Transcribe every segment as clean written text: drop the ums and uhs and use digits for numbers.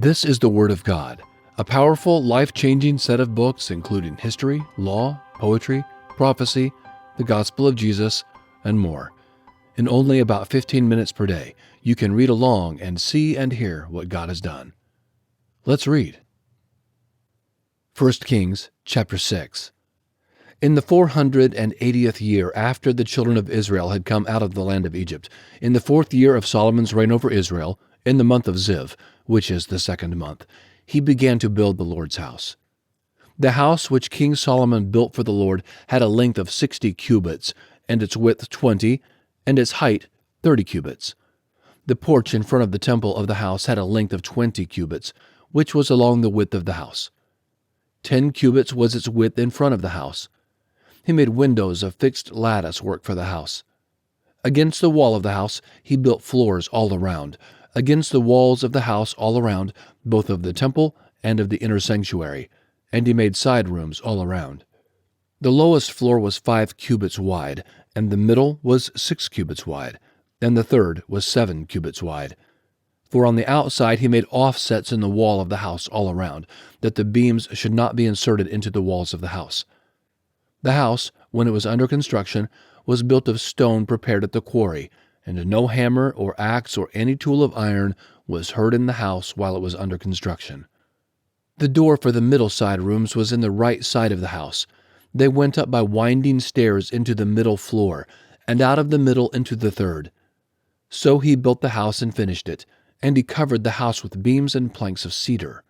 This is the Word of God, a powerful, life-changing set of books including history, law, poetry, prophecy, the gospel of Jesus, and more. In only about 15 minutes per day, you can read along and see and hear what God has done. Let's read. 1 Kings chapter 6. In the 480th year after the children of Israel had come out of the land of Egypt, in the 4th year of Solomon's reign over Israel, in the month of Ziv, which is the second month, he began to build the Lord's house. The house which King Solomon built for the Lord had a length of 60 cubits, and its width 20, and its height 30 cubits. The porch in front of the temple of the house had a length of 20 cubits, which was along the width of the house. 10 cubits was its width in front of the house. He made windows of fixed lattice work for the house. Against the wall of the house he built floors all around, against the walls of the house all around, both of the temple and of the inner sanctuary, and he made side rooms all around. The lowest floor was 5 cubits wide, and the middle was 6 cubits wide, and the third was 7 cubits wide. For on the outside he made offsets in the wall of the house all around, that the beams should not be inserted into the walls of the house. The house, when it was under construction, was built of stone prepared at the quarry, and no hammer or axe or any tool of iron was heard in the house while it was under construction. The door for the middle side rooms was in the right side of the house. They went up by winding stairs into the middle floor, and out of the middle into the third. So he built the house and finished it, and he covered the house with beams and planks of cedar.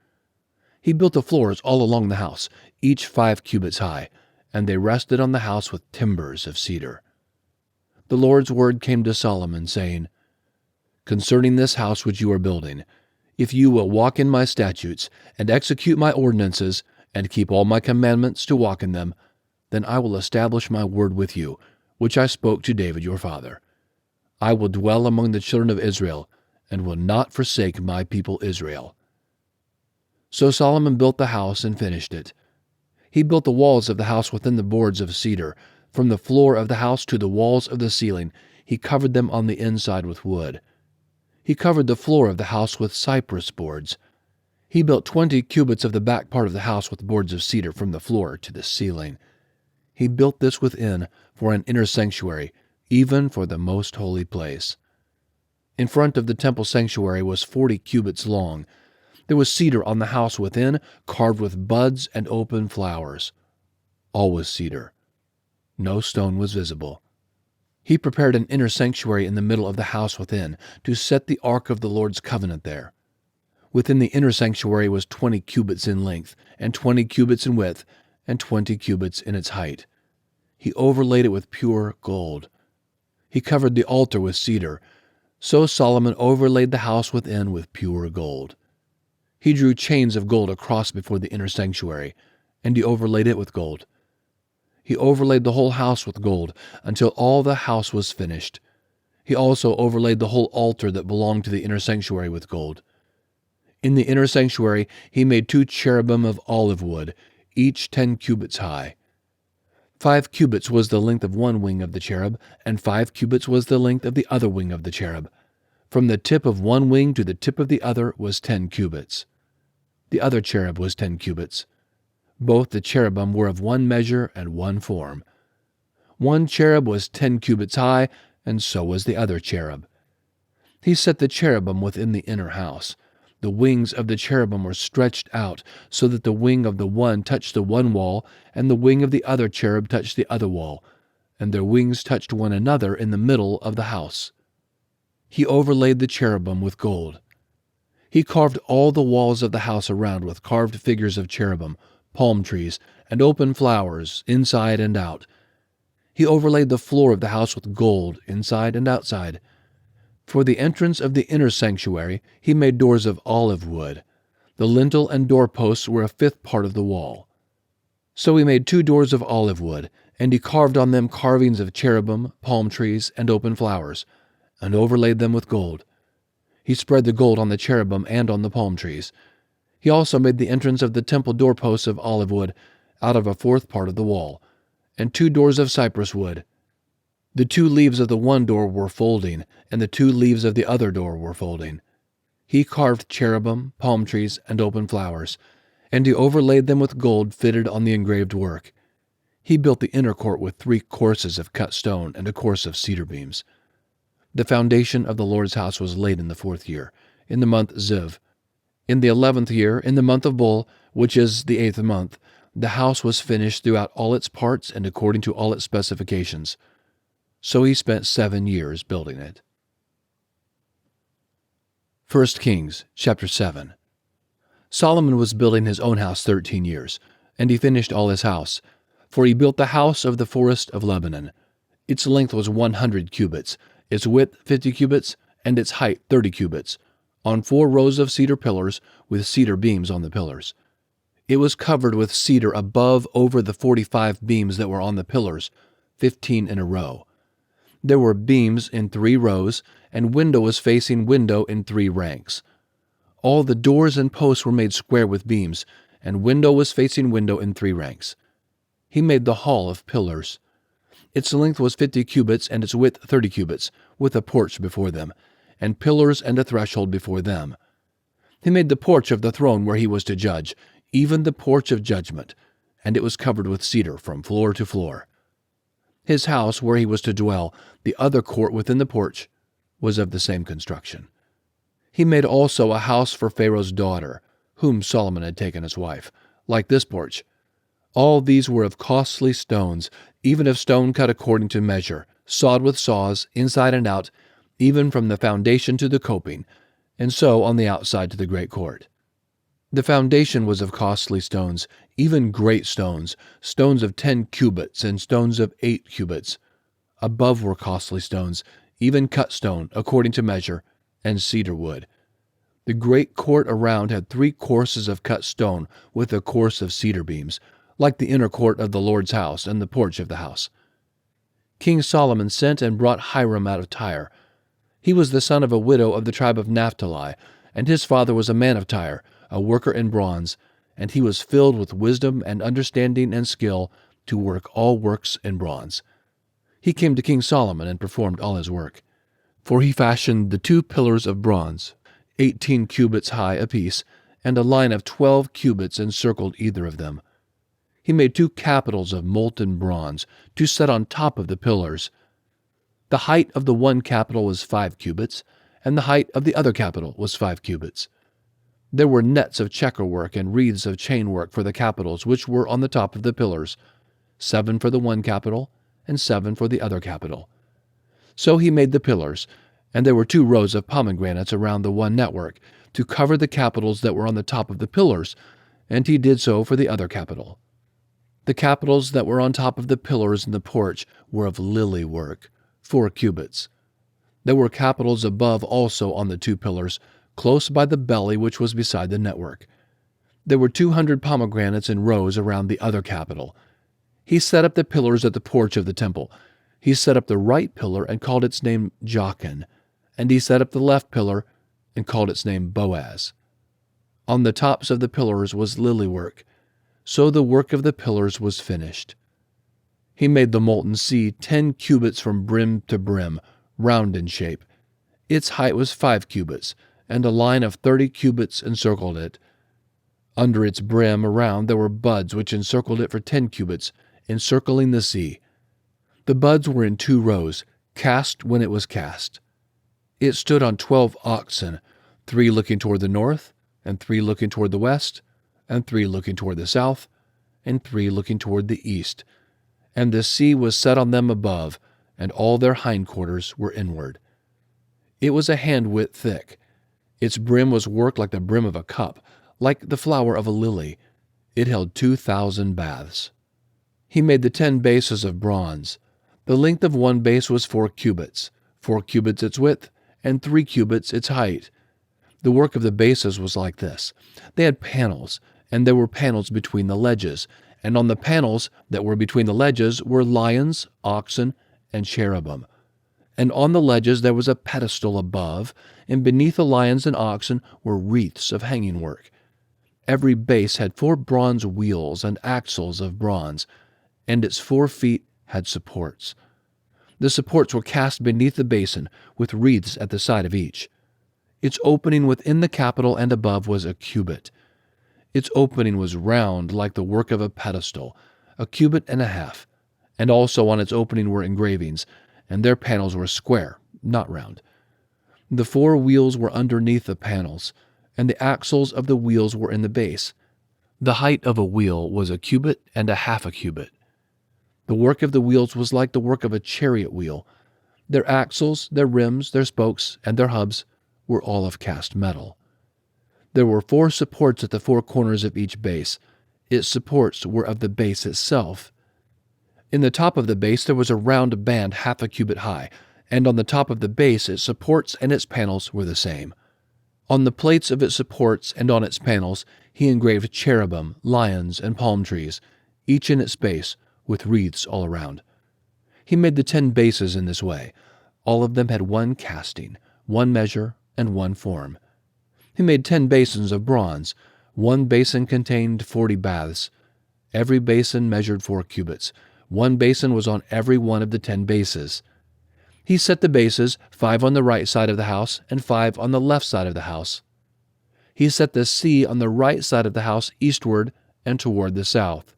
He built the floors all along the house, each 5 cubits high, and they rested on the house with timbers of cedar. The Lord's word came to Solomon, saying, "Concerning this house which you are building, if you will walk in my statutes, and execute my ordinances, and keep all my commandments to walk in them, then I will establish my word with you, which I spoke to David your father. I will dwell among the children of Israel, and will not forsake my people Israel." So Solomon built the house and finished it. He built the walls of the house within the boards of cedar. From the floor of the house to the walls of the ceiling, he covered them on the inside with wood. He covered the floor of the house with cypress boards. He built 20 cubits of the back part of the house with boards of cedar from the floor to the ceiling. He built this within for an inner sanctuary, even for the most holy place. In front of the temple sanctuary was 40 cubits long. There was cedar on the house within, carved with buds and open flowers. All was cedar. No stone was visible. He prepared an inner sanctuary in the middle of the house within, to set the ark of the Lord's covenant there. Within the inner sanctuary was 20 cubits in length, and 20 cubits in width, and 20 cubits in its height. He overlaid it with pure gold. He covered the altar with cedar. So Solomon overlaid the house within with pure gold. He drew chains of gold across before the inner sanctuary, and he overlaid it with gold. He overlaid the whole house with gold, until all the house was finished. He also overlaid the whole altar that belonged to the inner sanctuary with gold. In the inner sanctuary he made 2 cherubim of olive wood, each 10 cubits high. 5 cubits was the length of one wing of the cherub, and 5 cubits was the length of the other wing of the cherub. From the tip of one wing to the tip of the other was 10 cubits. The other cherub was 10 cubits. Both the cherubim were of one measure and one form. One cherub was 10 cubits high, and so was the other cherub. He set the cherubim within the inner house. The wings of the cherubim were stretched out, so that the wing of the one touched the one wall, and the wing of the other cherub touched the other wall, and their wings touched one another in the middle of the house. He overlaid the cherubim with gold. He carved all the walls of the house around with carved figures of cherubim, palm trees, and open flowers, inside and out. He overlaid the floor of the house with gold, inside and outside. For the entrance of the inner sanctuary he made doors of olive wood. The lintel and doorposts were a 5th part of the wall. So he made 2 doors of olive wood, and he carved on them carvings of cherubim, palm trees, and open flowers, and overlaid them with gold. He spread the gold on the cherubim and on the palm trees. He also made the entrance of the temple doorposts of olive wood out of a 4th part of the wall, and 2 doors of cypress wood. The 2 leaves of the one door were folding, and the 2 leaves of the other door were folding. He carved cherubim, palm trees, and open flowers, and he overlaid them with gold fitted on the engraved work. He built the inner court with 3 courses of cut stone and a course of cedar beams. The foundation of the Lord's house was laid in the 4th year, in the month Ziv. In the 11th year, in the month of Bul, which is the 8th month, the house was finished throughout all its parts and according to all its specifications. So he spent 7 years building it. 1 Kings chapter 7. Solomon was building his own house 13 years, and he finished all his house. For he built the house of the forest of Lebanon. Its length was 100 cubits, its width 50 cubits, and its height 30 cubits, on 4 rows of cedar pillars with cedar beams on the pillars. It was covered with cedar above over the 45 beams that were on the pillars, 15 in a row. There were beams in 3 rows, and window was facing window in 3 ranks. All the doors and posts were made square with beams, and window was facing window in 3 ranks. He made the hall of pillars. Its length was 50 cubits, and its width 30 cubits, with a porch before them, and pillars and a threshold before them. He made the porch of the throne where he was to judge, even the porch of judgment, and it was covered with cedar from floor to floor. His house where he was to dwell, the other court within the porch, was of the same construction. He made also a house for Pharaoh's daughter, whom Solomon had taken as wife, like this porch. All these were of costly stones, even of stone cut according to measure, sawed with saws, inside and out, even from the foundation to the coping, and so on the outside to the great court. The foundation was of costly stones, even great stones, stones of 10 cubits and stones of 8 cubits. Above were costly stones, even cut stone, according to measure, and cedar wood. The great court around had 3 courses of cut stone with a course of cedar beams, like the inner court of the Lord's house and the porch of the house. King Solomon sent and brought Hiram out of Tyre. He was the son of a widow of the tribe of Naphtali, and his father was a man of Tyre, a worker in bronze, and he was filled with wisdom and understanding and skill to work all works in bronze. He came to King Solomon and performed all his work. For he fashioned the 2 pillars of bronze, 18 cubits high apiece, and a line of 12 cubits encircled either of them. He made 2 capitals of molten bronze to set on top of the pillars. The height of the one capital was 5 cubits, and the height of the other capital was 5 cubits. There were nets of checkerwork and wreaths of chainwork for the capitals which were on the top of the pillars, 7 for the one capital, and 7 for the other capital. So he made the pillars, and there were 2 rows of pomegranates around the one network, to cover the capitals that were on the top of the pillars, and he did so for the other capital. The capitals that were on top of the pillars in the porch were of lily work, 4 cubits. There were capitals above also on the 2 pillars, close by the belly which was beside the network. There were 200 pomegranates in rows around the other capital. He set up the pillars at the porch of the temple. He set up the right pillar and called its name Jachin, and he set up the left pillar and called its name Boaz. On the tops of the pillars was lily work. So the work of the pillars was finished. He made the molten sea 10 cubits from brim to brim, round in shape. Its height was 5 cubits, and a line of 30 cubits encircled it. Under its brim around there were buds which encircled it for 10 cubits, encircling the sea. The buds were in 2 rows, cast when it was cast. It stood on 12 oxen, 3 looking toward the north, and 3 looking toward the west, and 3 looking toward the south, and 3 looking toward the east. And the sea was set on them above, and all their hindquarters were inward. It was a hand-width thick. Its brim was worked like the brim of a cup, like the flower of a lily. It held 2,000 baths. He made the 10 bases of bronze. The length of one base was 4 cubits, 4 cubits its width, and 3 cubits its height. The work of the bases was like this. They had panels, and there were panels between the ledges, and on the panels that were between the ledges were lions, oxen, and cherubim. And on the ledges there was a pedestal above, and beneath the lions and oxen were wreaths of hanging work. Every base had 4 bronze wheels and axles of bronze, and its 4 feet had supports. The supports were cast beneath the basin, with wreaths at the side of each. Its opening within the capital and above was a cubit. Its opening was round like the work of a pedestal, a cubit and a half, and also on its opening were engravings, and their panels were square, not round. The 4 wheels were underneath the panels, and the axles of the wheels were in the base. The height of a wheel was a cubit and a half a cubit. The work of the wheels was like the work of a chariot wheel. Their axles, their rims, their spokes, and their hubs were all of cast metal. There were 4 supports at the 4 corners of each base. Its supports were of the base itself. In the top of the base there was a round band half a cubit high, and on the top of the base its supports and its panels were the same. On the plates of its supports and on its panels he engraved cherubim, lions, and palm trees, each in its base, with wreaths all around. He made the 10 bases in this way. All of them had 1 casting, 1 measure, and 1 form. He made 10 basins of bronze. 1 basin contained 40 baths. Every basin measured 4 cubits. 1 basin was on every one of the 10 bases. He set the bases, 5 on the right side of the house and 5 on the left side of the house. He set the sea on the right side of the house eastward and toward the south.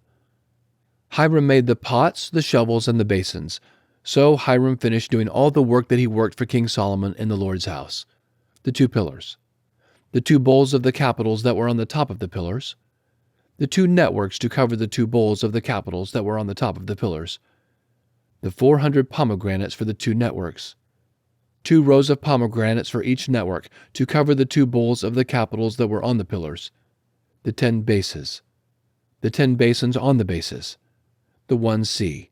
Hiram made the pots, the shovels, and the basins. So Hiram finished doing all the work that he worked for King Solomon in the Lord's house. The 2 pillars, the 2 bowls of the capitals that were on the top of the pillars, the 2 networks to cover the 2 bowls of the capitals that were on the top of the pillars, the 400 pomegranates for the 2 networks, 2 rows of pomegranates for each network to cover the 2 bowls of the capitals that were on the pillars, the 10 bases, the 10 basins on the bases, the 1 sea,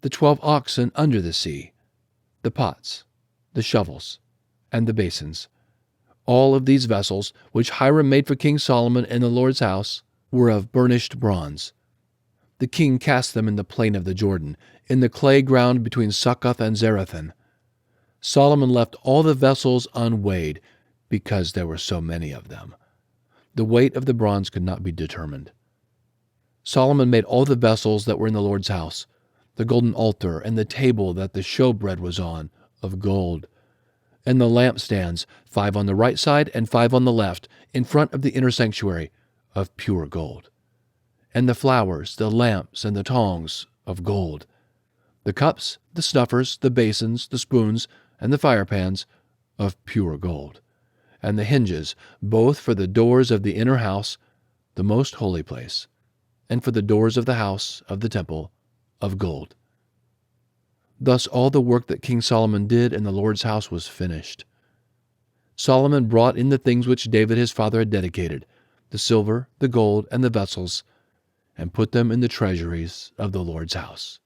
the 12 oxen under the sea, the pots, the shovels, and the basins. All of these vessels, which Hiram made for King Solomon in the Lord's house, were of burnished bronze. The king cast them in the plain of the Jordan, in the clay ground between Succoth and Zarethan. Solomon left all the vessels unweighed, because there were so many of them. The weight of the bronze could not be determined. Solomon made all the vessels that were in the Lord's house, the golden altar and the table that the showbread was on, of gold, and the lampstands, 5 on the right side and 5 on the left, in front of the inner sanctuary, of pure gold, and the flowers, the lamps, and the tongs, of gold, the cups, the snuffers, the basins, the spoons, and the firepans, of pure gold, and the hinges, both for the doors of the inner house, the most holy place, and for the doors of the house of the temple, of gold. Thus all the work that King Solomon did in the Lord's house was finished. Solomon brought in the things which David his father had dedicated, the silver, the gold, and the vessels, and put them in the treasuries of the Lord's house.